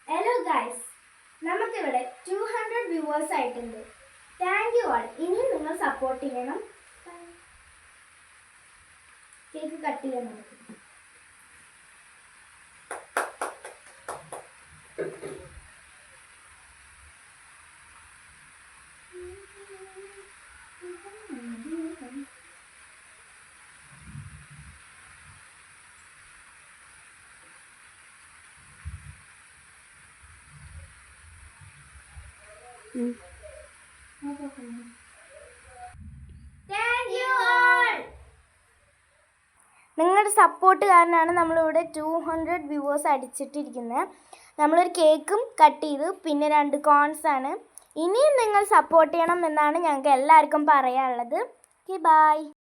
Hello guys, നമുക്കിവിടെ 200 viewers ആയിട്ടുണ്ട്. Thank you all. ഇനിയും നിങ്ങൾ സപ്പോർട്ട് ചെയ്യണം. കേക്ക് കട്ട് ചെയ്യാൻ നോക്കും. നിങ്ങളുടെ സപ്പോർട്ട് കാരണമാണ് നമ്മളിവിടെ 200 വ്യൂവേഴ്സ് അടിച്ചിട്ടിരിക്കുന്നത്. നമ്മളൊരു കേക്കും കട്ട് ചെയ്തു, പിന്നെ 2 കോൺസാണ്. ഇനിയും നിങ്ങൾ സപ്പോർട്ട് ചെയ്യണം എന്നാണ് ഞങ്ങൾക്ക് എല്ലാവർക്കും പറയാനുള്ളത്. Okay, by.